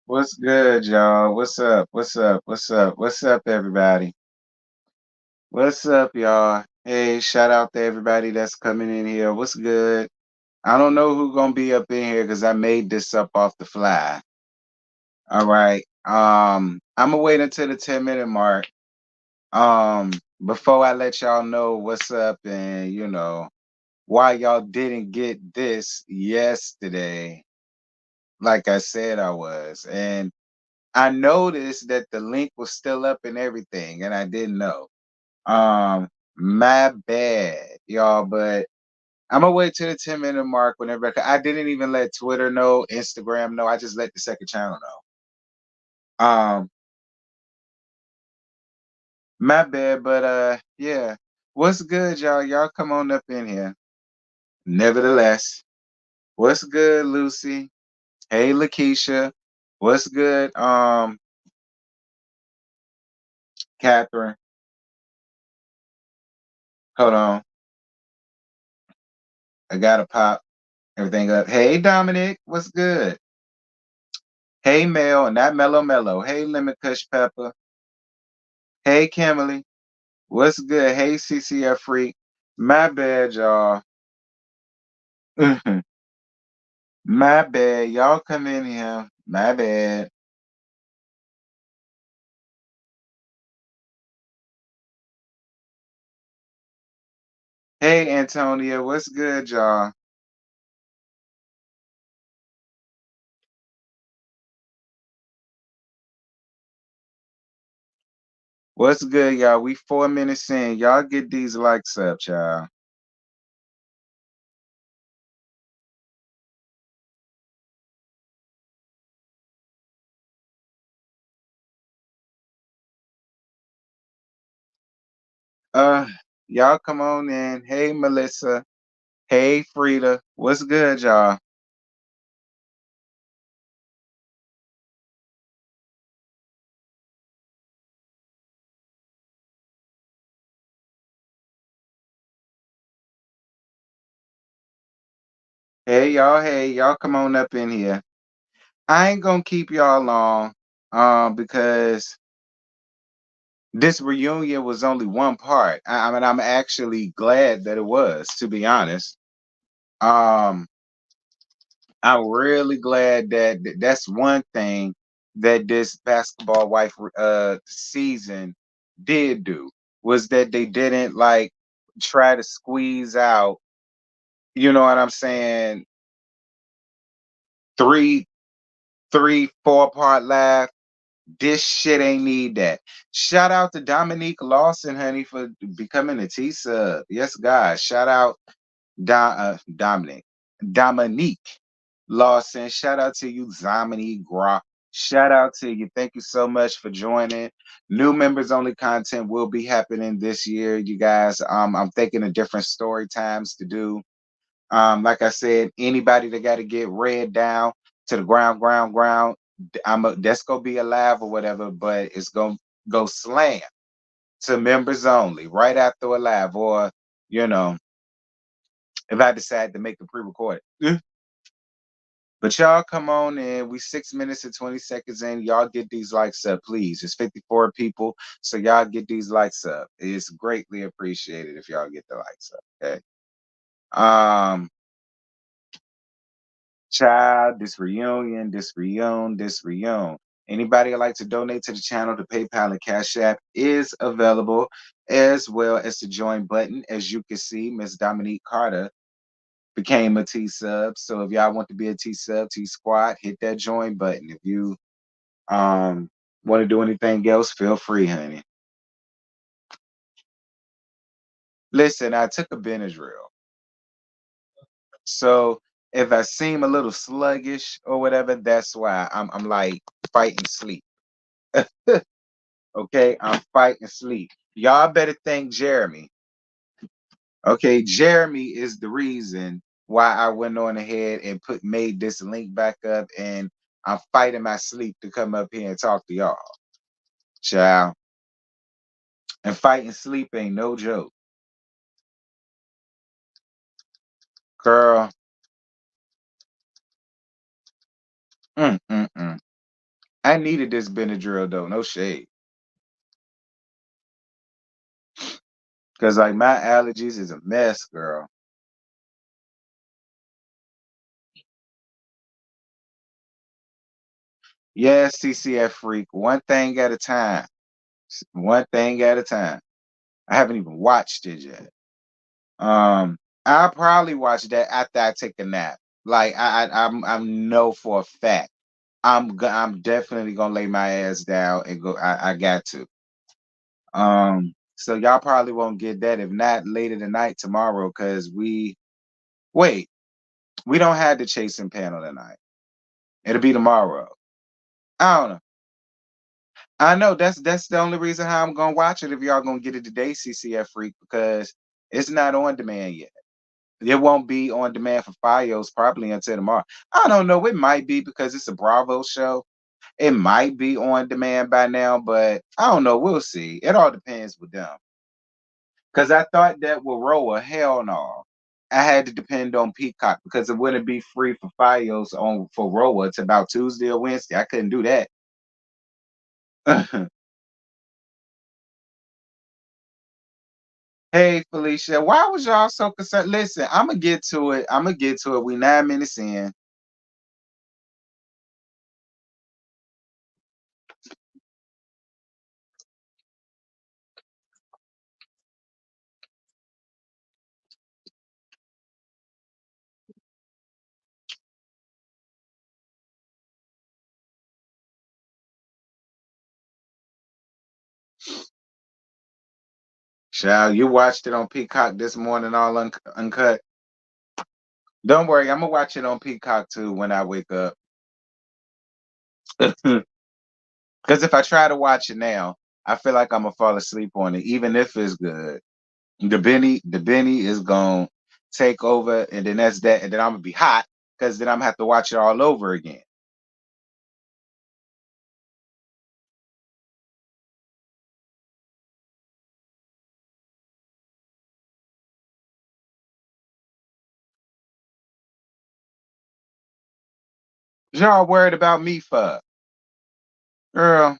What's good, y'all? What's up? What's up? What's up? What's up, everybody? What's up, y'all? Hey, shout out to everybody that's coming in here. What's good? I don't know who gonna be up in here because I made this up off the fly. All right. I'm gonna wait until the 10-minute mark. Um, before I let y'all know what's up and why y'all didn't get this yesterday, like I said I was. And I noticed that the link was still up and everything, and I didn't know. My bad, y'all, but I'm gonna wait till the 10-minute mark whenever I didn't even let Twitter know, Instagram know. I just let the second channel know. My bad, but yeah. What's good, y'all? Y'all come on up in here. Nevertheless, what's good, Lucy? Hey, Lakeisha. What's good, Catherine? Hold on. I gotta pop everything up. Hey, Dominic. What's good? Hey, Mel, and that Mellow Mellow. Hey, Lemon Kush Pepper. Hey, Kimberly. What's good? Hey, CCF Freak. My bad, y'all. My bad. Y'all come in here. My bad. Hey, Antonia. What's good, y'all? What's good, y'all? We 4 minutes in. Y'all get these likes up, y'all. Uh, y'all come on in. Hey, Melissa. Hey, Frida. What's good, y'all? Hey, y'all. Hey, y'all come on up in here. I ain't gonna keep y'all long, because this reunion was only one part. I mean, I'm actually glad that it was, to be honest. Um, I'm really glad that that's one thing that this basketball wife season did do was that they didn't like try to squeeze out, you know what I'm saying, three, 4 part laugh. This shit ain't need that. Shout out to Dominique Lawson, honey, for becoming a T sub. Yes, guys. Shout out Dominic. Dominique Lawson. Shout out to you, Zamini Gra. Shout out to you. Thank you so much for joining. New members only content will be happening this year, you guys. I'm thinking of different story times to do. Like I said, anybody that got to get read down to the ground. That's gonna be alive or whatever, but it's gonna go slam to members only right after a live, or you know, if I decide to make a pre-recorded. But y'all come on in. We 6 minutes and 20 seconds in. Y'all get these likes up, please. It's 54 people, so y'all get these likes up. It's greatly appreciated if y'all get the likes up. Okay. Um, Child, this reunion. Anybody would like to donate to the channel, the PayPal and Cash App is available, as well as the join button. As you can see, Miss Dominique Carter became a T sub. So if y'all want to be a T sub, T squad, hit that join button. If you want to do anything else, feel free, honey. Listen, I took a Benadryl. So if I seem a little sluggish or whatever, that's why I'm like fighting sleep. Okay, I'm fighting sleep. Y'all better thank Jeremy. Okay, Jeremy is the reason why I went on ahead and made this link back up, and I'm fighting my sleep to come up here and talk to y'all. Child. And fighting sleep ain't no joke. Girl. Mm, mm, mm. I needed this Benadryl though, no shade. Cause like my allergies is a mess, girl. Yes, CCF freak. One thing at a time. One thing at a time. I haven't even watched it yet. I'll probably watch that after I take a nap. Like I'm know for a fact. I'm definitely gonna lay my ass down and go. I got to. So y'all probably won't get that if not later tonight tomorrow, cause wait, we don't have the chasing panel tonight. It'll be tomorrow. I don't know. I know that's the only reason how I'm gonna watch it if y'all gonna get it today, CCF freak, because it's not on demand yet. It won't be on demand for Fios probably until tomorrow. I don't know. It might be because it's a Bravo show. It might be on demand by now, but I don't know. We'll see. It all depends with them. Because I thought that with Roa, hell no. I had to depend on Peacock because it wouldn't be free for Fios on for Roa. It's about Tuesday or Wednesday. I couldn't do that. Hey Felicia, why was y'all so concerned? Listen, I'm gonna get to it. I'm gonna get to it. We 9 minutes in. Child, you watched it on Peacock this morning, all uncut. Don't worry, I'm gonna watch it on Peacock too when I wake up. Because if I try to watch it now, I feel like I'm gonna fall asleep on it, even if it's good. The Benny is gonna take over, and then that's that, and then I'm gonna be hot because then I'm gonna have to watch it all over again. Y'all worried about me for? Girl,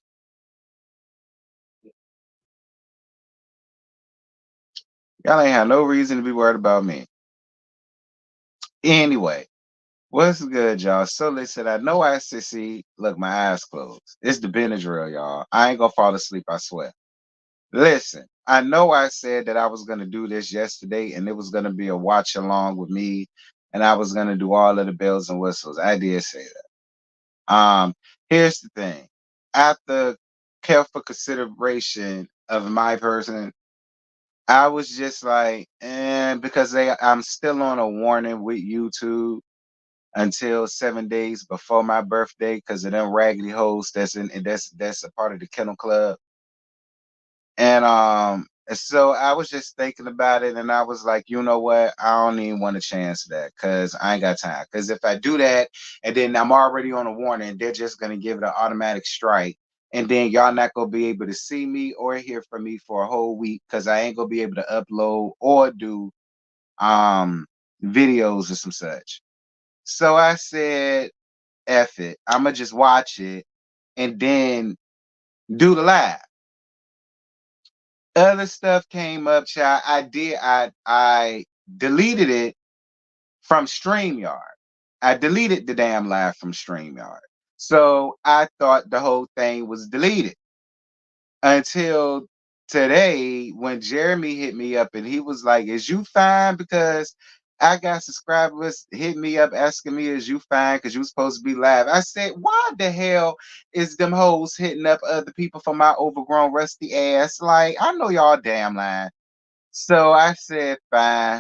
y'all ain't have no reason to be worried about me. Anyway, what's good, y'all? So listen, I know I said, see, look, my eyes closed. It's the Benadryl, y'all. I ain't gonna fall asleep, I swear. Listen, I know I said that I was gonna do this yesterday, and it was gonna be a watch along with me, and I was gonna do all of the bells and whistles. I did say that. Here's the thing. After careful consideration of my person, I was just like, because I'm still on a warning with YouTube until 7 days before my birthday because of them raggedy hoes that's a part of the kennel club. And so I was just thinking about it, and I was like, you know what? I don't even want to chance that because I ain't got time. Because if I do that, and then I'm already on a warning, they're just gonna give it an automatic strike, and then y'all not gonna be able to see me or hear from me for a whole week because I ain't gonna be able to upload or do um videos or some such. So I said, F it. I'ma just watch it and then do the live. Other stuff came up, child. I deleted it from StreamYard. I deleted the damn live from StreamYard. So I thought the whole thing was deleted until today when Jeremy hit me up and he was like, "Is you fine?" Because I got subscribers hit me up asking me, "Is you fine?" Because you supposed to be live. I said, "Why the hell is them hoes hitting up other people for my overgrown rusty ass? Like, I know y'all damn lying." So I said, "Fine."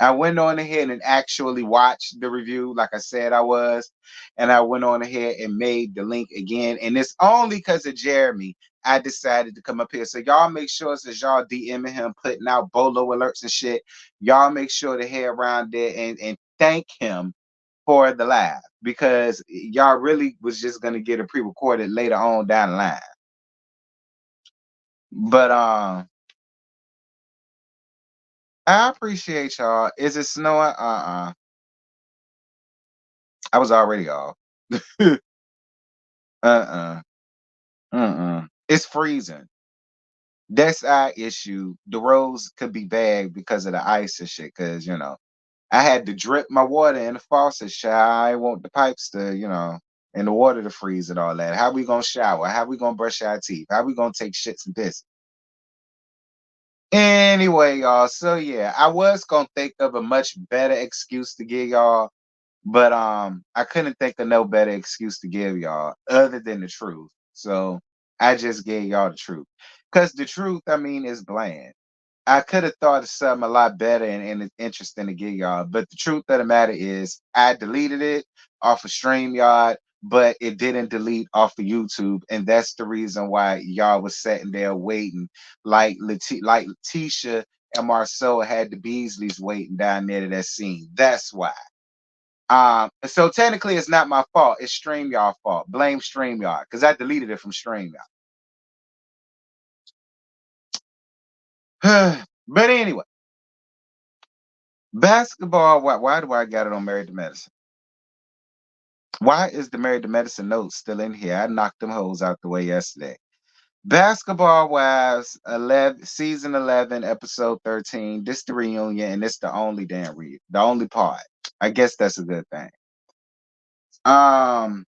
I went on ahead and actually watched the review, like I said I was, and I went on ahead and made the link again. And it's only because of Jeremy I decided to come up here. So y'all make sure, since y'all DMing him, putting out bolo alerts and shit, y'all make sure to head around there and thank him for the live because y'all really was just gonna get it pre-recorded later on down the line. But I appreciate y'all. Is it snowing? I was already off. Uh-uh. It's freezing. That's our issue. The roads could be bad because of the ice and shit. Cause I had to drip my water in the faucet. I want the pipes to, and the water to freeze and all that. How we gonna shower? How we gonna brush our teeth? How we gonna take shits and piss? Anyway, y'all. So yeah, I was gonna think of a much better excuse to give y'all, but I couldn't think of no better excuse to give y'all other than the truth. So I just gave y'all the truth. Cause the truth, I mean, is bland. I could have thought of something a lot better and interesting to give y'all, but the truth of the matter is, I deleted it off of StreamYard, but it didn't delete off of YouTube, and that's the reason why y'all was sitting there waiting, like like Letitia and Marceau had the Beasleys waiting down there to that scene. That's why. So technically, it's not my fault. It's StreamYard fault. Blame StreamYard because I deleted it from StreamYard. But anyway. Basketball, why do I got it on Married to Medicine? Why is the Married to Medicine note still in here? I knocked them hoes out the way yesterday. Basketball Wives 11, season 11, episode 13. This the reunion, and it's the only damn the only part. I guess that's a good thing. Um,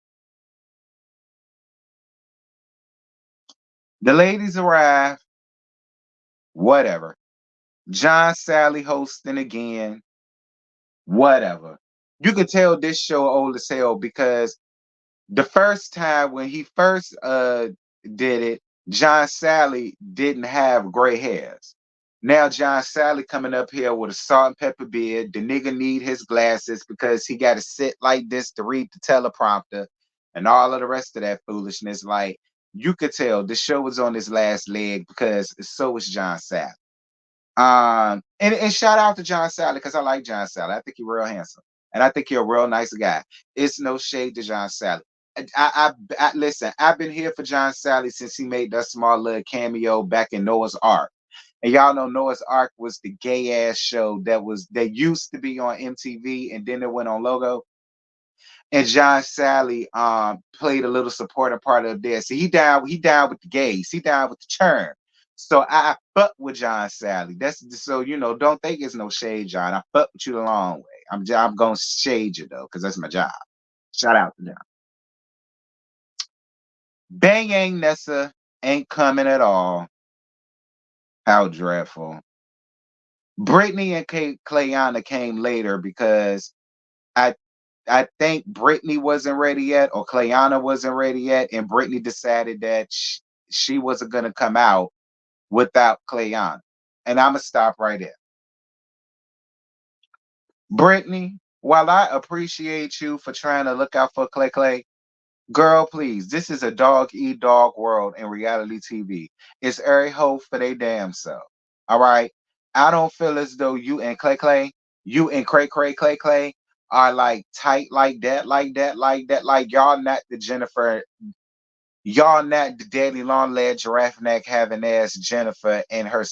the ladies arrive, whatever. John Sally hosting again, whatever. You could tell this show old as hell because the first time when he first did it, John Sally didn't have gray hairs. Now John Sally coming up here with a salt and pepper beard. The nigga need his glasses because he got to sit like this to read the teleprompter and all of the rest of that foolishness. Like you could tell the show was on his last leg because so was John Sally. And shout out to John Sally because I like John Sally. I think he's real handsome, and I think he's a real nice guy. It's no shade to John Sally. Listen. I've been here for John Sally since he made that small little cameo back in Noah's Ark, and y'all know Noah's Ark was the gay ass show that used to be on MTV, and then it went on Logo. And John Sally played a little supporting part of this. So he down with the gays, he down with the churn. So I fuck with John Sally. That's so don't think it's no shade, John. I fuck with you the long way. I'm gonna shade you though, because that's my job. Shout out to John. Bang Yang Nessa ain't coming at all. How dreadful. Brittany and Clayana came later because I I think Brittany wasn't ready yet, or Clayana wasn't ready yet, and Brittany decided that she wasn't gonna come out without Clayana. And I'm gonna stop right there. Brittany, while I appreciate you for trying to look out for Clay, girl, please, this is a dog eat dog world in reality TV. It's every hoe for they damn self. All right. I don't feel as though you and you and Clay are like tight like that, like that, like that. Like y'all not the Jennifer, y'all not the daddy long leg giraffe neck having ass Jennifer and her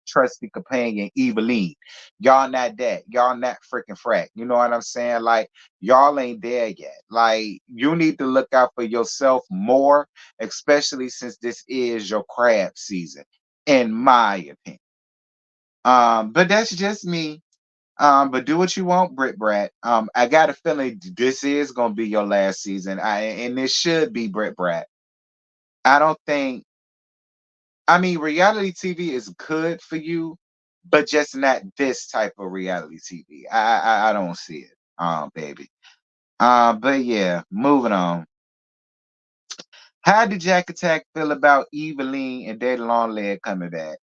trusty companion Eveline. Y'all not that. Y'all not freaking frack. You know what I'm saying? Like y'all ain't there yet. Like you need to look out for yourself more, especially since this is your crab season, in my opinion. But that's just me. But do what you want, Brit Brat. I got a feeling this is gonna be your last season. And this should be Brit Brat. I don't think. I mean, reality TV is good for you, but just not this type of reality TV. I don't see it, baby. But yeah, moving on. How did Jack Attack feel about Eveline and Daddy Longleg coming back?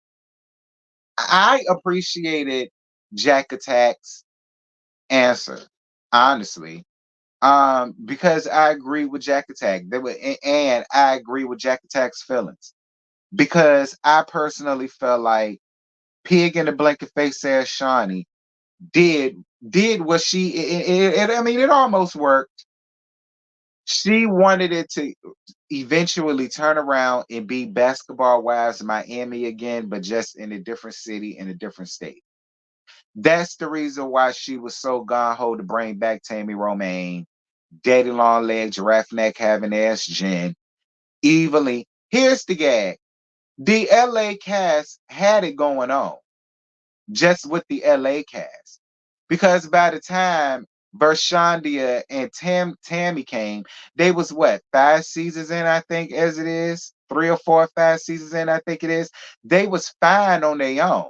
I appreciated Jack Attack's answer, honestly. Because I agree with Jack Attack. And I agree with Jack Attack's feelings. Because I personally felt like Pig in the blanket face says Shawnee did what I mean, it almost worked. She wanted it to eventually turn around and be Basketball Wives Miami again, but just in a different city, in a different state. That's the reason why she was so gung ho to bring back Tammy Romaine. Daddy Long Leg, Giraffe Neck, Having Ass, Jen, Evilly. Here's the gag. The LA cast had it going on just with the LA cast. Because by the time Vershandia and Tammy came, they was what, 5 seasons in, I think, as it is? 3 or 4, 5 seasons in, I think it is. They was fine on their own.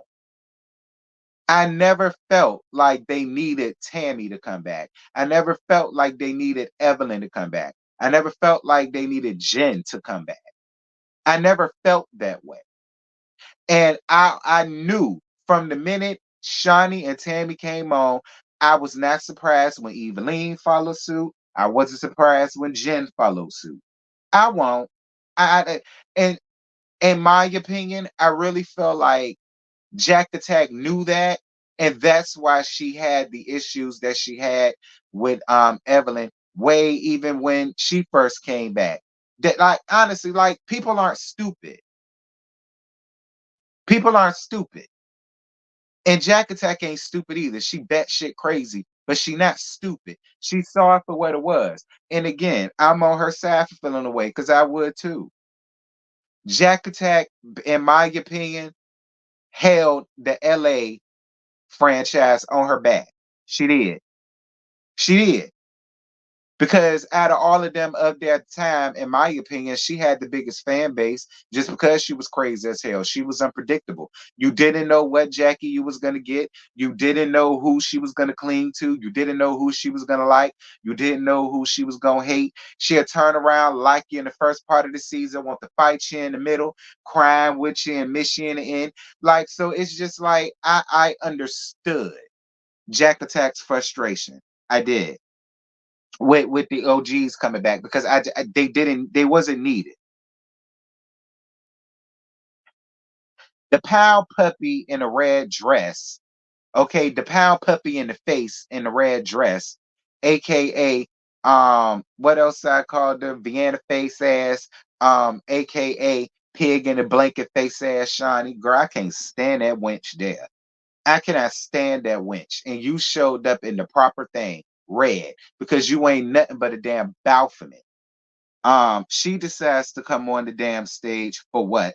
I never felt like they needed Tammy to come back. I never felt like they needed Evelyn to come back. I never felt like they needed Jen to come back. I never felt that way. And I knew from the minute Shawnee and Tammy came on, I was not surprised when Eveline followed suit. I wasn't surprised when Jen followed suit. I won't. And in my opinion, I really feel like Jack Attack knew that, and that's why she had the issues that she had with Evelyn way even when she first came back. That, like, honestly, like, people aren't stupid. People aren't stupid. And Jack Attack ain't stupid either. She batshit crazy, but she not stupid. She saw it for what it was. And again, I'm on her side for feeling away because I would too. Jack Attack, in my opinion, held the LA franchise on her back. She did. She did. Because out of all of them of that time, in my opinion, she had the biggest fan base just because she was crazy as hell. She was unpredictable. You didn't know what Jackie you was going to get. You didn't know who she was going to cling to. You didn't know who she was going to like. You didn't know who she was going to hate. She'll turn around, like you in the first part of the season, want to fight you in the middle, crying with you and miss you in the end. Like, so it's just like I understood Jack Attack's frustration. I did with the OGs coming back because they wasn't needed. The pound puppy in a red dress, okay, the pound puppy in the face in the red dress, aka what else I called them? Vienna face ass, aka pig in the blanket face ass Shawnee. Girl, I can't stand that wench there. I cannot stand that wench. And you showed up in the proper thing, red, because you ain't nothing but a damn Baphomet. She decides to come on the damn stage for what?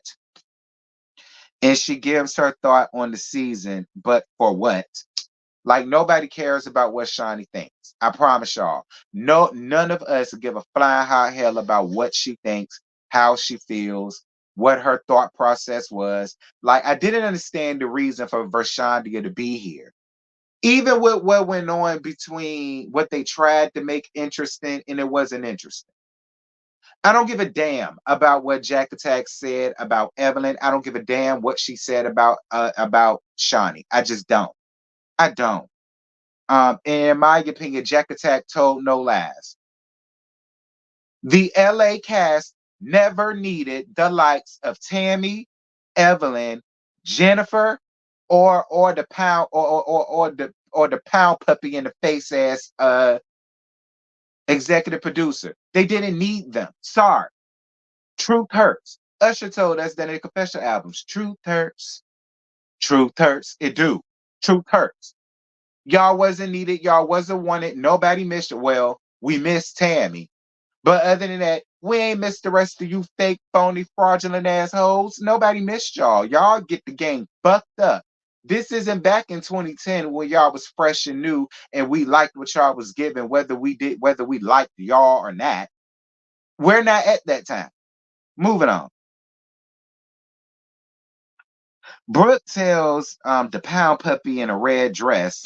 And she gives her thought on the season, but for what? Like, nobody cares about what Shawnee thinks. I promise y'all. No, none of us give a flying hot hell about what she thinks, how she feels, what her thought process was. Like, I didn't understand the reason for Vershandia to be here. Even with what went on between what they tried to make interesting and it wasn't interesting. I don't give a damn about what Jack Attack said about Evelyn. I don't give a damn what she said about Shawnee. I just don't. I don't. In my opinion, Jack Attack told no lies. The LA cast never needed the likes of Tammy, Evelyn, Jennifer, or the pound or the pound puppy in the face ass executive producer. They didn't need them. Sorry. Truth hurts. Usher told us that in the confessional albums, truth hurts. Truth hurts. It do. Truth hurts. Y'all wasn't needed. Y'all wasn't wanted. Nobody missed it. Well, we missed Tammy. But other than that, we ain't missed the rest of you fake, phony, fraudulent assholes. Nobody missed y'all. Y'all get the game fucked up. This isn't back in 2010 when y'all was fresh and new and we liked what y'all was giving, whether we liked y'all or not. We're not at that time. Moving on. Brooke tells the pound puppy in a red dress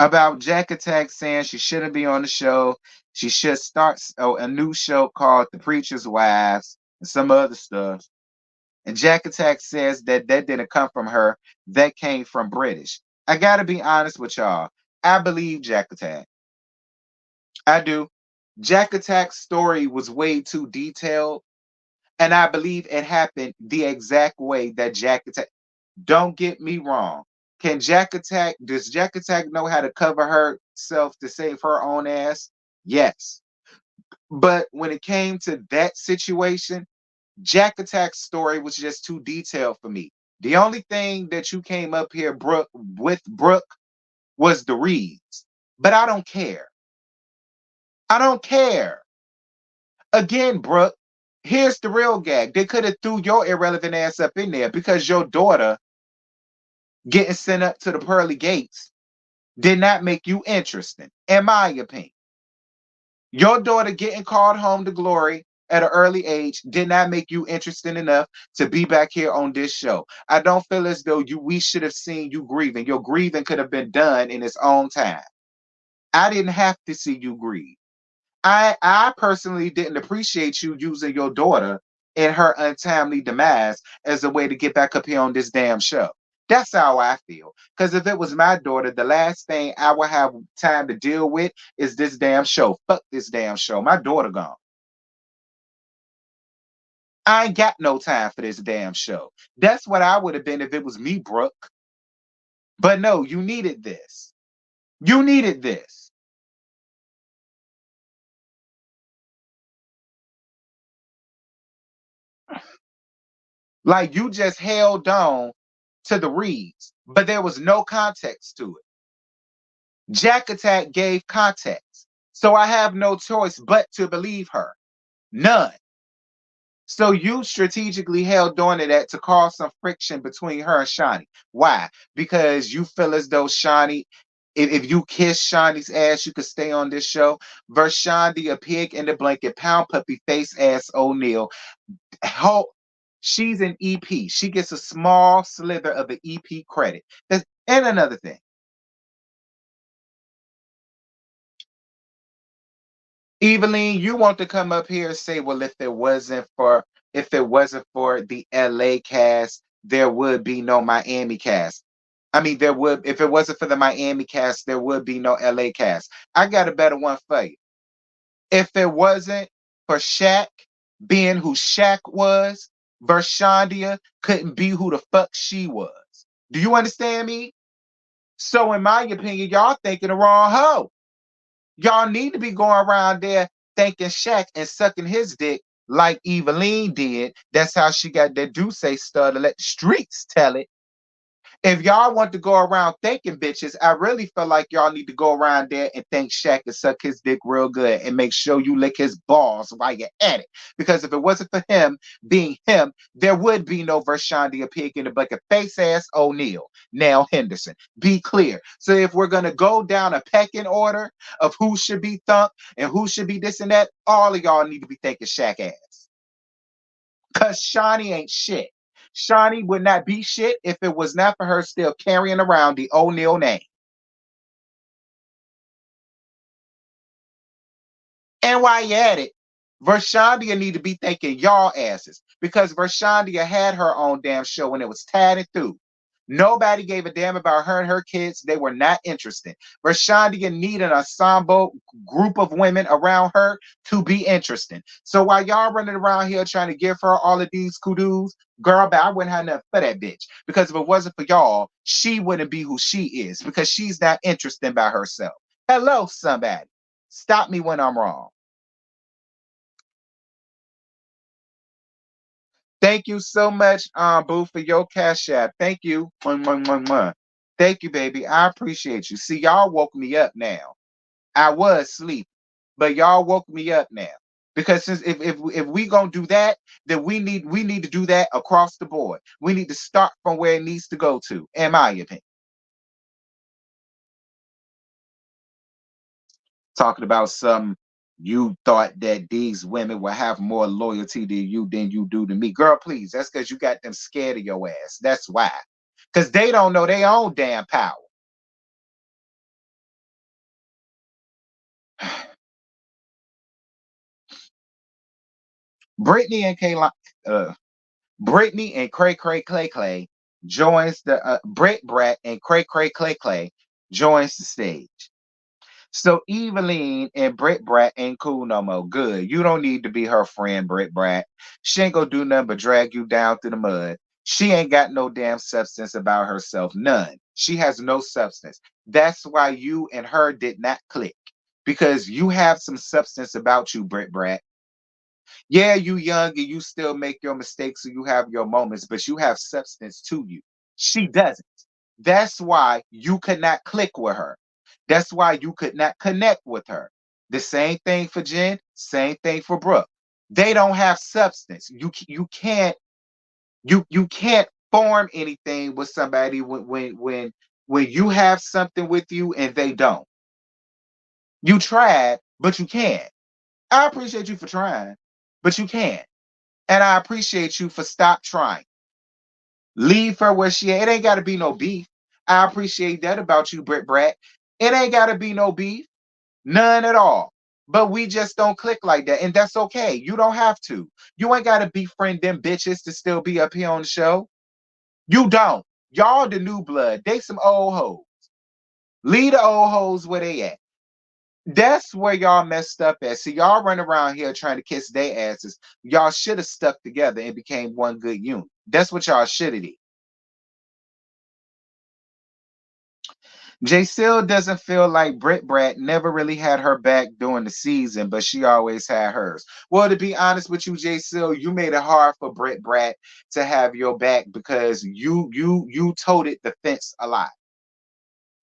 about Jack Attack saying she shouldn't be on the show. She should start a new show called The Preacher's Wives and some other stuff. And Jack Attack says that didn't come from her. That came from British. I got to be honest with y'all. I believe Jack Attack. I do. Jack Attack's story was way too detailed. And I believe it happened the exact way that Jack Attack. Don't get me wrong. Does Jack Attack know how to cover herself to save her own ass? Yes. But when it came to that situation, Jack Attack's story was just too detailed for me. The only thing that you came up here, Brooke, was the reads. But I don't care. I don't care. Again, Brooke, here's the real gag. They could have threw your irrelevant ass up in there because your daughter getting sent up to the pearly gates did not make you interesting, in my opinion. Your daughter getting called home to glory at an early age did not make you interesting enough to be back here on this show. I don't feel as though we should have seen you grieving. Your grieving could have been done in its own time. I didn't have to see you grieve. I personally didn't appreciate you using your daughter in her untimely demise as a way to get back up here on this damn show. That's how I feel. Because if it was my daughter, the last thing I would have time to deal with is this damn show. Fuck this damn show. My daughter gone. I ain't got no time for this damn show. That's what I would have been if it was me, Brooke. But no, you needed this. You needed this. Like you just held on to the reads, but there was no context to it. Jack Attack gave context. So I have no choice but to believe her. None. So you strategically held on to that to cause some friction between her and Shawnee. Why? Because you feel as though Shawnee, if you kiss Shawnee's ass, you could stay on this show. Versus Shawnee, a pig in the blanket, pound puppy face ass O'Neal. She's an EP. She gets a small slither of the EP credit. And another thing. Evelyn, you want to come up here and say, well, if it wasn't for the LA cast, there would be no Miami cast. I mean, there would if it wasn't for the Miami cast, there would be no LA cast. I got a better one for you. If it wasn't for Shaq being who Shaq was, Vershandia couldn't be who the fuck she was. Do you understand me? So, in my opinion, y'all thinking the wrong hoe. Y'all need to be going around there thanking Shaq and sucking his dick like Eveline did. That's how she got that Duce stud to let the streets tell it. If y'all want to go around thanking bitches, I really feel like y'all need to go around there and thank Shaq and suck his dick real good and make sure you lick his balls while you're at it. Because if it wasn't for him being him, there would be no Vershandia pig in the bucket face ass O'Neal. Now Henderson. Be clear. So if we're gonna go down a pecking order of who should be thumped and who should be this and that, all of y'all need to be thanking Shaq ass. Cause Shawnee ain't shit. Shawnee would not be shit if it was not for her still carrying around the O'Neal name. And while you're at it, Vershandia need to be thanking y'all asses because Vershandia had her own damn show when it was tatted through. Nobody gave a damn about her and her kids. They were not interested. Vershandia need an ensemble group of women around her to be interesting. So while y'all running around here trying to give her all of these kudos, girl, but I wouldn't have nothing for that bitch. Because if it wasn't for y'all, she wouldn't be who she is because she's not interested by herself. Hello, somebody. Stop me when I'm wrong. Thank you so much, Boo, for your cash app. Thank you. Mwah, mwah, mwah, mwah. Thank you, baby. I appreciate you. See, y'all woke me up now. I was asleep, but y'all woke me up now. Because since if we gonna do that, then we need to do that across the board. We need to start from where it needs to go to, in my opinion. Talking about some you thought that these women would have more loyalty to you than you do to me. Girl, please. That's because you got them scared of your ass. That's why. Because they don't know their own damn power. Brittany and Kayla, Brittany and Cray Cray Clay Clay joins the Brit Brat and Cray Cray Clay Clay joins the stage. So Eveline and Brit Brat ain't cool no more. Good. You don't need to be her friend, Brit Brat. She ain't gonna do nothing but drag you down through the mud. She ain't got no damn substance about herself. None. She has no substance. That's why you and her did not click. Because you have some substance about you, Brit Brat. Yeah, you young and you still make your mistakes and you have your moments, but you have substance to you. She doesn't. That's why you could not click with her. That's why you could not connect with her. The same thing for Jen, same thing for Brooke. They don't have substance. You can't form anything with somebody when you have something with you and they don't. You tried, but you can't. I appreciate you for trying, but you can't. And I appreciate you for stop trying. Leave her where she at. It ain't gotta be no beef. I appreciate that about you, Britt Brat. It ain't gotta be no beef. None at all. But we just don't click like that. And that's okay. You don't have to. You ain't gotta befriend them bitches to still be up here on the show. You don't. Y'all the new blood. They some old hoes. Leave the old hoes where they at. That's where y'all messed up at. See, y'all run around here trying to kiss their asses. Y'all should have stuck together and became one good unit. That's what y'all should have did. J Seal doesn't feel like Britt Brat never really had her back during the season, but she always had hers. Well, to be honest with you, J Seal, you made it hard for Britt Brat to have your back because you toted the fence a lot,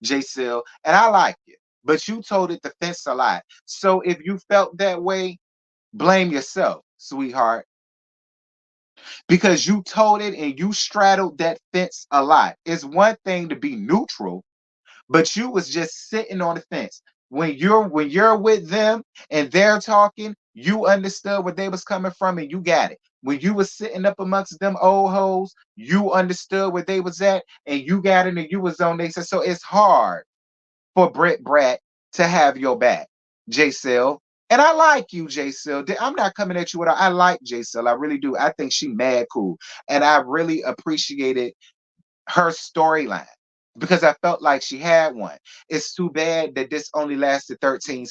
J Seal, and I like it, but you toted the fence a lot. So if you felt that way, blame yourself, sweetheart, because you toted and you straddled that fence a lot. It's one thing to be neutral, but you was just sitting on the fence. When you're with them and they're talking, you understood where they was coming from and you got it. When you was sitting up amongst them old hoes, you understood where they was at and you got it and you was on they said so it's hard for Britt Brat to have your back, J Cell. And I like you, J Cell. I'm not coming at you with I like J Cell. I really do. I think she mad cool. And I really appreciated her storyline because I felt like she had one. It's too bad that this only lasted 13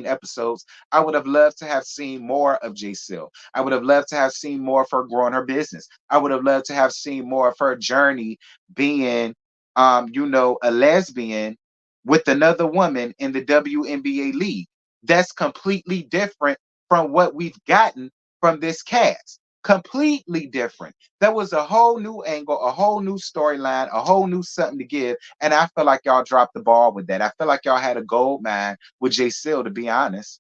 episodes. I would have loved to have seen more of J Sil. I would have loved to have seen more of her growing her business. I would have loved to have seen more of her journey being, a lesbian with another woman in the WNBA league. That's completely different from what we've gotten from this cast. Completely different. There was a whole new angle, a whole new storyline, a whole new something to give. And I feel like y'all dropped the ball with that. I feel like y'all had a gold mine with J Seal, to be honest,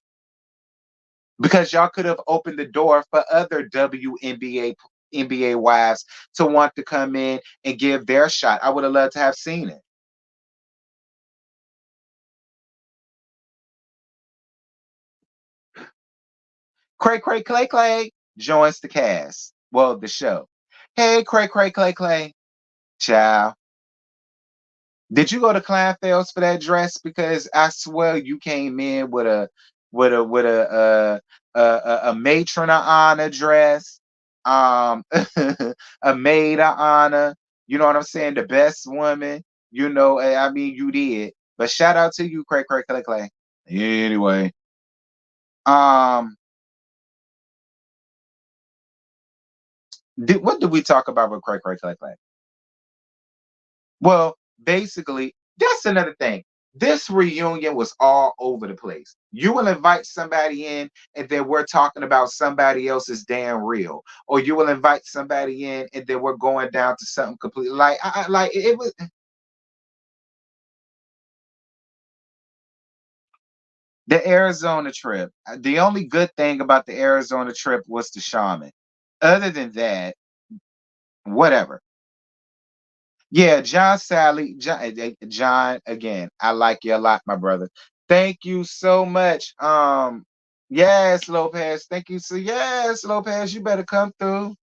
because y'all could have opened the door for other NBA wives to want to come in and give their shot. I would have loved to have seen it. Cray Cray Clay Clay joins the cast. Well, the show. Hey, Cray Cray Clay Clay. Ciao. Did you go to Kleinfeld's for that dress? Because I swear you came in with a matron of honor dress, a maid of honor. You know what I'm saying? The best woman. I mean, you did. But shout out to you, Cray Cray Clay Clay. Anyway, um, what did we talk about with Cray Cray Clay Clay? Well, basically, that's another thing. This reunion was all over the place. You will invite somebody in, and then we're talking about somebody else's damn real, or you will invite somebody in, and then we're going down to something completely like it was. The Arizona trip. The only good thing about the Arizona trip was the shaman. Other than that, whatever. Yeah, John Sally, John again. I like you a lot, my brother. Thank you so much. Yes, Lopez. Thank you. So yes, Lopez, you better come through.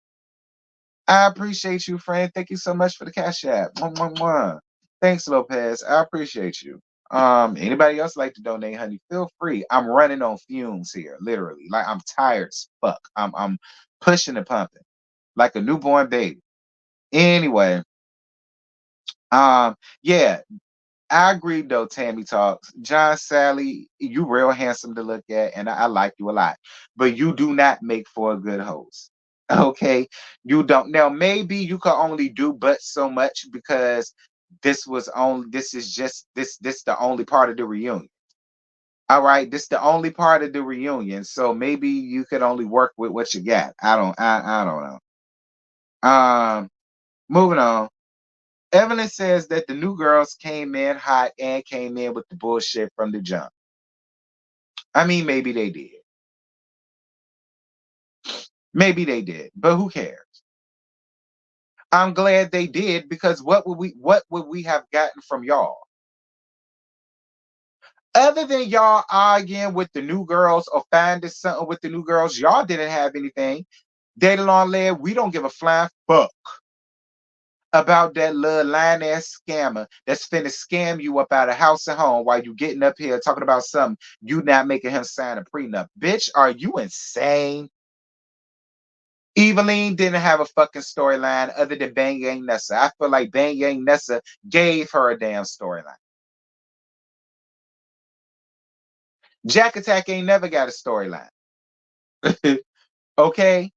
I appreciate you, friend. Thank you so much for the cash app. Mwah, mwah, mwah. Thanks, Lopez. I appreciate you. Anybody else like to donate, honey? Feel free. I'm running on fumes here, literally. Like I'm tired as fuck. I'm pushing and pumping like a newborn baby. Anyway, yeah, I agree though, Tammy Talks. John Sally, you real handsome to look at, and I like you a lot. But you do not make for a good host. Okay. You don't now maybe you can only do but so much because this is just this the only part of the reunion. All right, this the only part of the reunion. So maybe you could only work with what you got. I don't know. Moving on. Evelyn says that the new girls came in hot and came in with the bullshit from the jump. I mean, maybe they did. Maybe they did, but who cares? I'm glad they did because what would we have gotten from y'all? Other than y'all arguing with the new girls or finding something with the new girls, y'all didn't have anything. Dated long leg, we don't give a flying fuck about that little lying ass scammer that's finna scam you up out of house and home while you getting up here talking about something you not making him sign a prenup. Bitch, are you insane? Eveline didn't have a fucking storyline other than Bang Yang Nessa. I feel like Bang Yang Nessa gave her a damn storyline. Jack Attack ain't never got a storyline. Okay?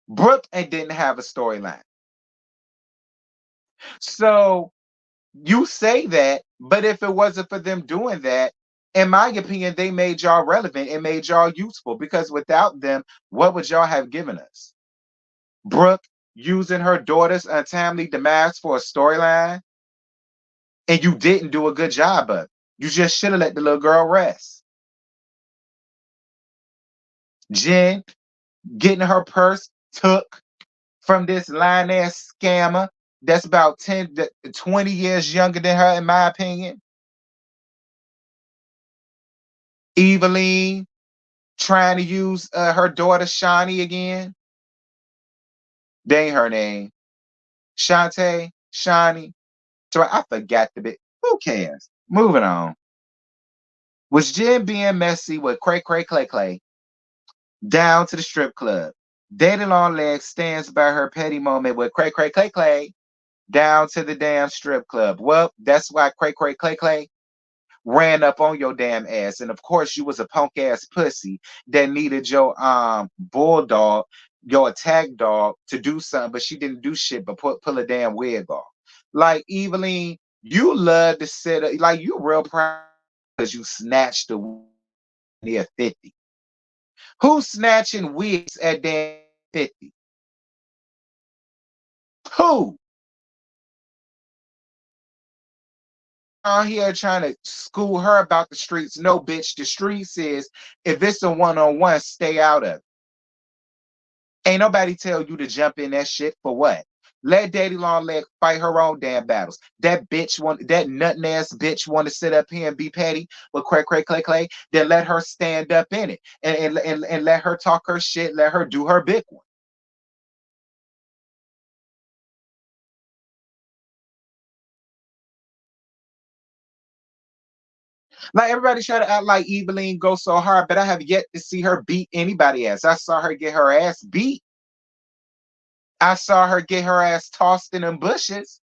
Brooke and didn't have a storyline. So you say that, but if it wasn't for them doing that, in my opinion, they made y'all relevant and made y'all useful because without them, what would y'all have given us? Brooke using her daughter's untimely demise for a storyline, and you didn't do a good job of it. You just should have let the little girl rest. Jen getting her purse took from this lying ass scammer that's about 10 to 20 years younger than her, in my opinion. Eveline trying to use her daughter Shawnee again. They ain't her name. Shantae, Shawnee. So I forgot the bit. Who cares? Moving on. Was Jen being messy with Cray Cray Clay Clay down to the strip club? Dating Long Legs stands by her petty moment with Cray Cray Clay Clay down to the damn strip club. Well, that's why Cray Cray Clay Clay ran up on your damn ass. And of course, you was a punk ass pussy that needed your bulldog, your attack dog, to do something, but she didn't do shit but pull a damn wig off. Like Eveline, you love to sit up, like you real proud because you snatched the near 50. Who's snatching wigs at damn 50? Who? Out here trying to school her about the streets. No, bitch, the streets is if it's a one-on-one, stay out of it. Ain't nobody tell you to jump in that shit for what? Let Daddy Long Leg fight her own damn battles. That nuttin' ass bitch want to sit up here and be petty with Cray Cray Clay Clay. Then let her stand up in it and let her talk her shit. Let her do her big one. Like everybody try to act like Eveline goes so hard, but I have yet to see her beat anybody ass. I saw her get her ass beat. I saw her get her ass tossed in them bushes.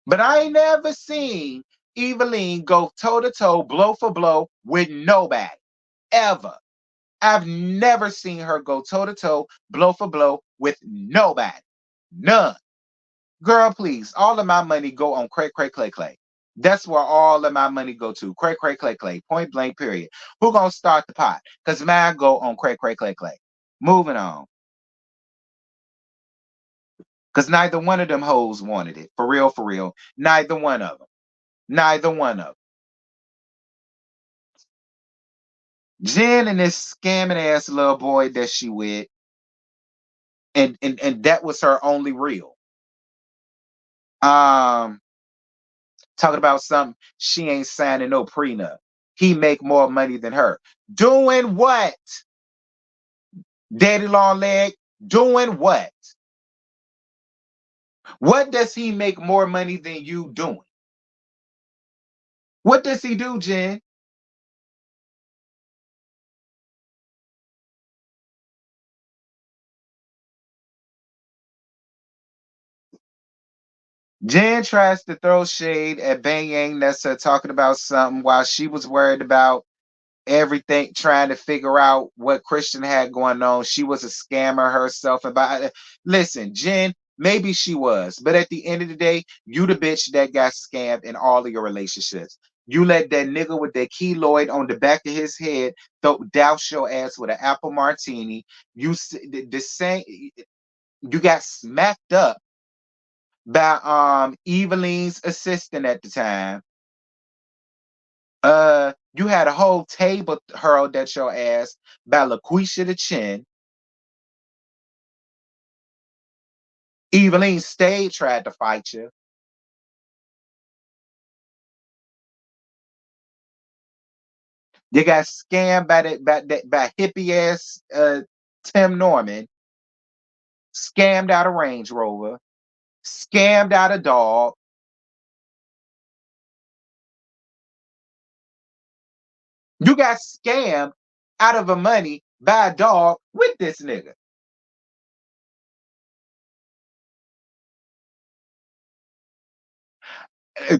But I ain't never seen Eveline go toe to toe, blow for blow with nobody. Ever. I've never seen her go toe to toe, blow for blow with nobody. None. Girl, please. All of my money go on Cray Cray Clay Clay. That's where all of my money go to. Cray Cray Clay Clay. Point blank, period. Who gonna start the pot? Because mine go on Cray Cray Clay Clay. Moving on. Because neither one of them hoes wanted it. For real, for real. Neither one of them. Neither one of them. Jen and this scamming ass little boy that she with, and that was her only real. Um, Talking about something she ain't signing no prenup. He make more money than her. Doing what? Daddy long leg, doing what? What does he make more money than you doing? What does he do, Jen? Jen tries to throw shade at Bang Yang Nessa talking about something while she was worried about everything, trying to figure out what Christian had going on. She was a scammer herself. About listen, Jen, maybe she was, but at the end of the day, you the bitch that got scammed in all of your relationships. You let that nigga with that keloid on the back of his head douse your ass with an apple martini. The same. You got smacked up by Eveline's assistant at the time. You had a whole table hurled at your ass by LaQuisha the Chin. Eveline stayed, tried to fight you. You got scammed by hippie ass Tim Norman, scammed out a Range Rover, scammed out a dog. You got scammed out of a money by a dog with this nigga.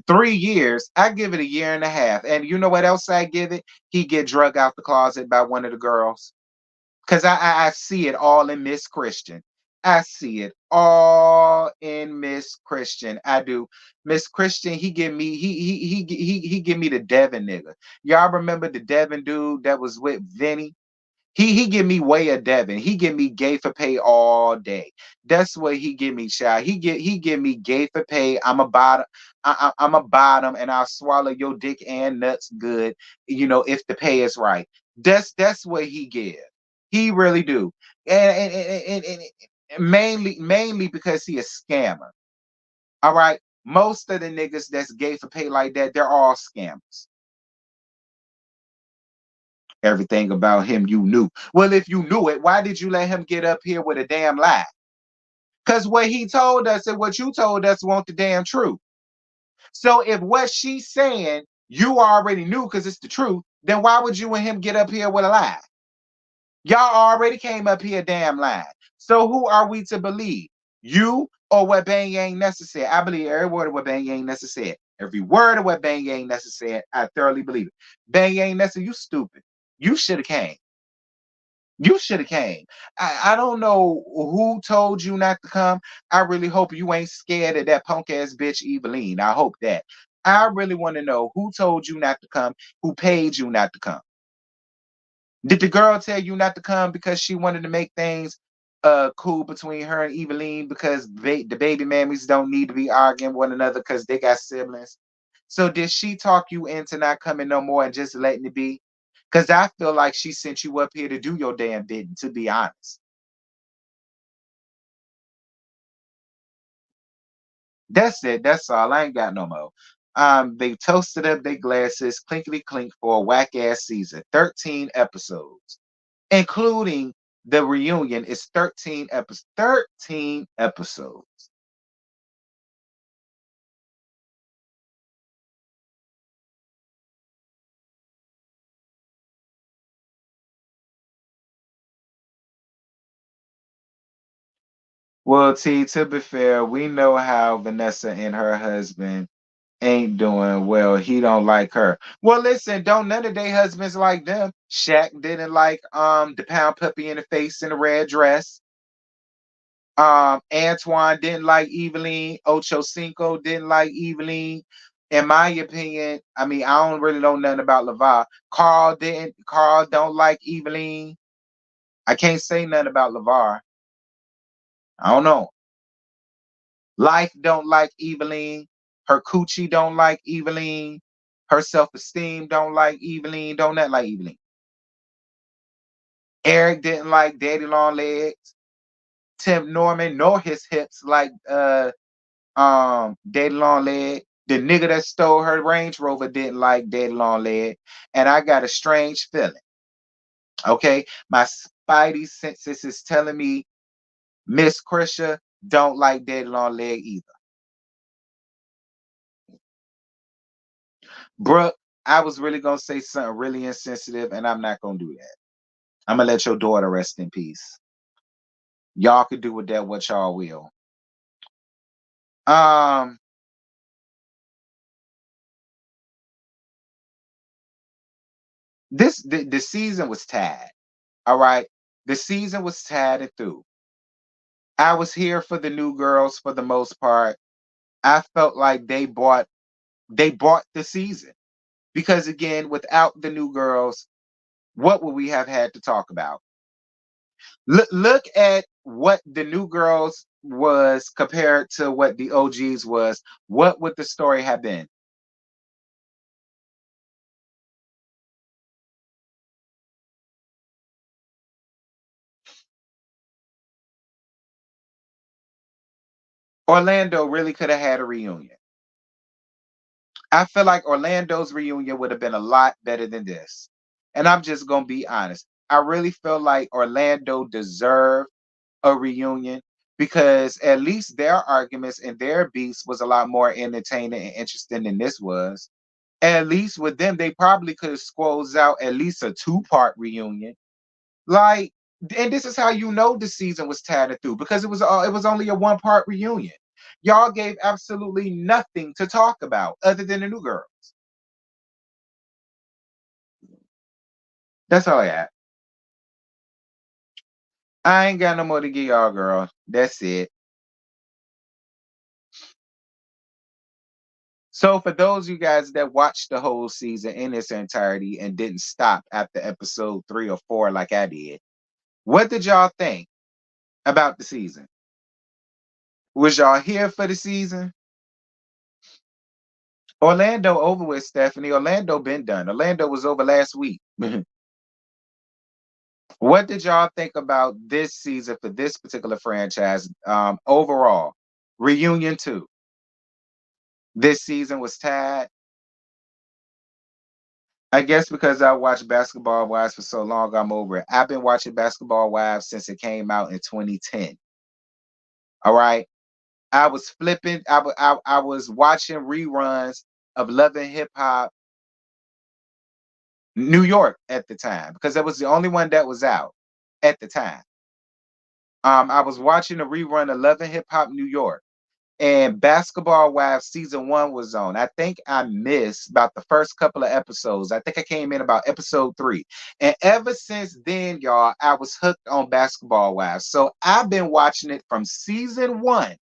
3 years. I give it a year and a half. And you know what else I give it? He get drug out the closet by one of the girls. Cause I see it all in Miss Christian. I see it all in Miss Christian. I do. Miss Christian, he give me he give me the Devin nigga. Y'all remember the Devin dude that was with Vinny? He give me way of Devin. He give me gay for pay all day. That's what he give me, child. He give me gay for pay. I'm a bottom. I'm a bottom, and I'll swallow your dick and nuts good. If the pay is right. That's what he give. He really do, and mainly because he a scammer. All right, most of the niggas that's gay for pay like that, they're all scammers. Everything about him you knew. Well, if you knew it, why did you let him get up here with a damn lie? Because what he told us and what you told us won't the damn truth. So if what she's saying you already knew because it's the truth, then why would you and him get up here with a lie? Y'all already came up here damn lying. So who are we to believe? You or what Bang Yang Nessa said? I believe every word of what Bang Yang Nessa said. Every word of what Bang Yang Nessa said, I thoroughly believe it. Bang Yang Nessa, you stupid. You should have came. You should have came. I don't know who told you not to come. I really hope you ain't scared of that punk ass bitch Eveline. I hope that. I really want to know who told you not to come, who paid you not to come. Did the girl tell you not to come because she wanted to make things cool between her and Eveline because the baby mammies don't need to be arguing one another because they got siblings? So did she talk you into not coming no more and just letting it be? Because I feel like she sent you up here to do your damn bidding, to be honest. That's it. That's all. I ain't got no more. They toasted up their glasses, clinkety clink, for a whack ass season. 13 episodes, including the reunion. Is 13 episodes. 13 episodes. Well, T, to be fair, we know how Vanessa and her husband ain't doing well. He don't like her. Well, listen, don't none of their husbands like them. Shaq didn't like the pound puppy in the face in the red dress. Antoine didn't like Eveline. Ocho Cinco didn't like Eveline. In my opinion, I mean, I don't really know nothing about Lavar. Carl didn't. Carl don't like Eveline. I can't say nothing about Lavar. I don't know. Life don't like Eveline. Her coochie don't like Eveline. Her self-esteem don't like Eveline. Don't not like Eveline. Eric didn't like Daddy Long Legs. Tim Norman nor his hips like Daddy Long Leg. The nigga that stole her Range Rover didn't like Daddy Long Leg. And I got a strange feeling. Okay. My spidey senses is telling me Miss Krisha don't like Daddy Long Leg either. Brooke, I was really gonna say something really insensitive, and I'm not gonna do that. I'm gonna let your daughter rest in peace. Y'all can do with that what y'all will. Um, the season was tied. All right. The season was tied and through. I was here for the new girls for the most part. I felt like they bought the season. Because again, without the new girls, what would we have had to talk about? Look at what the new girls was compared to what the OGs was, what would the story have been? Orlando really could have had a reunion. I feel like Orlando's reunion would have been a lot better than this. And I'm just going to be honest. I really feel like Orlando deserved a reunion because at least their arguments and their beefs was a lot more entertaining and interesting than this was. At least with them, they probably could have squoze out at least a two-part reunion. Like, and this is how you know the season was tattered through because it was only a one-part reunion. Y'all gave absolutely nothing to talk about other than the new girl. That's all I got. I ain't got no more to give y'all, girl. That's it. So for those of you guys that watched the whole season in its entirety and didn't stop after episode 3 or 4 like I did, what did y'all think about the season? Was y'all here for the season? Orlando over with, Stephanie. Orlando been done. Orlando was over last week. What did y'all think about this season for this particular franchise overall? Reunion 2. This season was tied. I guess because I watched Basketball Wives for so long, I'm over it. I've been watching Basketball Wives since it came out in 2010. All right. I was flipping. I was watching reruns of Love and Hip Hop New York at the time because that was the only one that was out at the time. I was watching a rerun of Love and Hip Hop New York, and Basketball Wives season 1 was on. I think I missed about the first couple of episodes. I think I came in about episode 3. And ever since then, y'all, I was hooked on Basketball Wives. So I've been watching it from season 1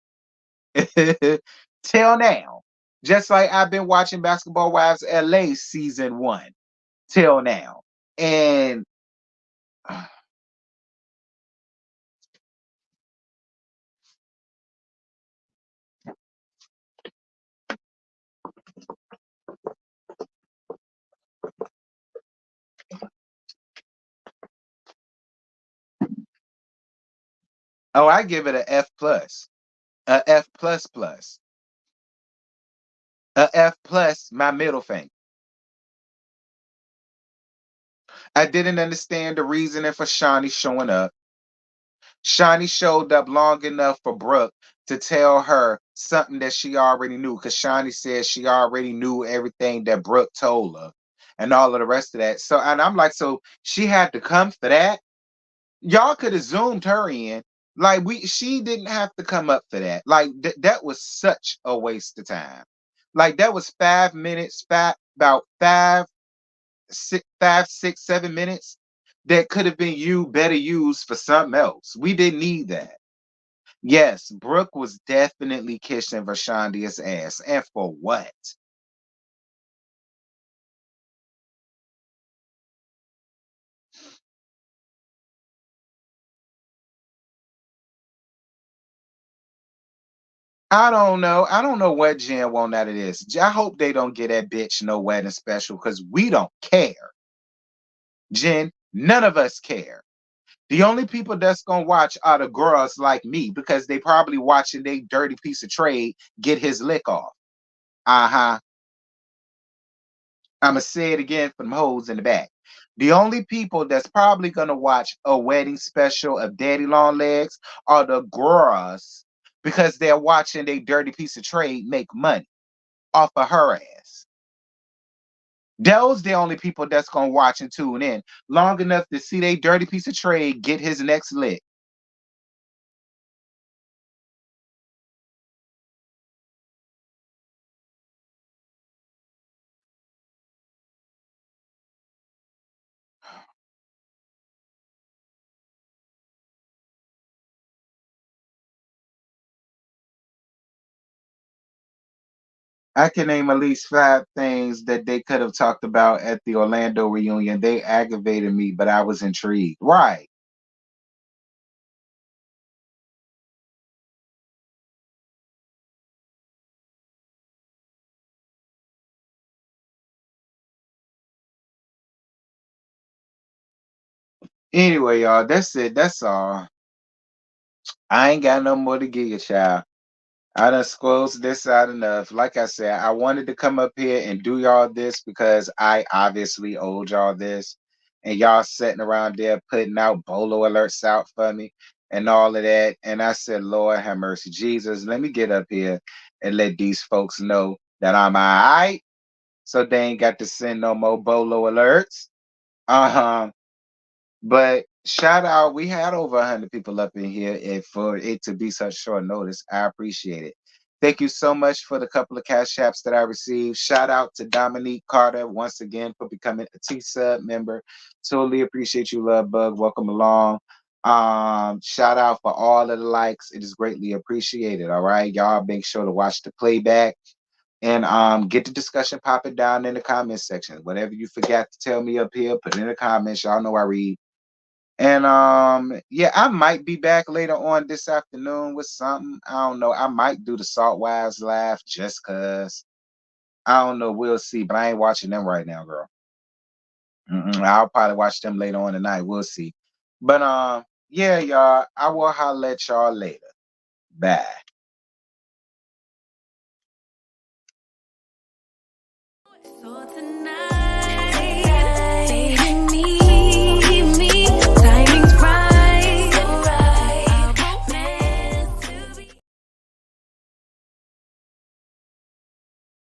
till now. Just like I've been watching Basketball Wives LA season 1 till now. And oh, I give it a F plus. A F plus plus. A F plus my middle finger. I didn't understand the reasoning for Shawnee showing up. Shawnee showed up long enough for Brooke to tell her something that she already knew because Shawnee said she already knew everything that Brooke told her and all of the rest of that. So, and I'm like, so she had to come for that? Y'all could have zoomed her in. Like, she didn't have to come up for that. Like, that was such a waste of time. Like, that was 5 minutes, about 5, 6, 7 minutes that could have been better used for something else. We didn't need that. Yes, Brooke was definitely kissing Vashandia's ass. And for what? I don't know. I don't know what Jen want out of this. I hope they don't get that bitch no wedding special because we don't care. Jen, none of us care. The only people that's gonna watch are the girls like me because they probably watching they dirty piece of trade get his lick off. Uh-huh. I'ma say it again for them hoes in the back. The only people that's probably gonna watch a wedding special of Daddy Long Legs are the girls because they're watching they dirty piece of trade make money off of her ass. Those the only people that's gonna watch and tune in long enough to see they dirty piece of trade get his next lick. I can name at least 5 things that they could have talked about at the Orlando reunion. They aggravated me, but I was intrigued. Right. Anyway, y'all, that's it. That's all. I ain't got no more to give you, child. I done squoze this out enough. Like I said, I wanted to come up here and do y'all this because I obviously owed y'all this. And y'all sitting around there putting out bolo alerts out for me and all of that. And I said, Lord have mercy, Jesus, let me get up here and let these folks know that I'm all right. So they ain't got to send no more bolo alerts. Uh-huh. But shout out, we had over 100 people up in here, and for it to be such short notice, I appreciate it. Thank you so much for the couple of cash apps that I received. Shout out to Dominique Carter once again for becoming a T-Sub member. Totally appreciate you, Love Bug. Welcome along. Shout out for all of the likes. It is greatly appreciated. All right. Y'all make sure to watch the playback and get the discussion popping down in the comment section. Whatever you forgot to tell me up here, put it in the comments. Y'all know I read. And yeah, I might be back later on this afternoon with something. I don't know. I might do the Salt Wives Laugh just cause. I don't know. We'll see. But I ain't watching them right now, girl. I'll probably watch them later on tonight. We'll see. But yeah, y'all. I will holler at y'all later. Bye. So tonight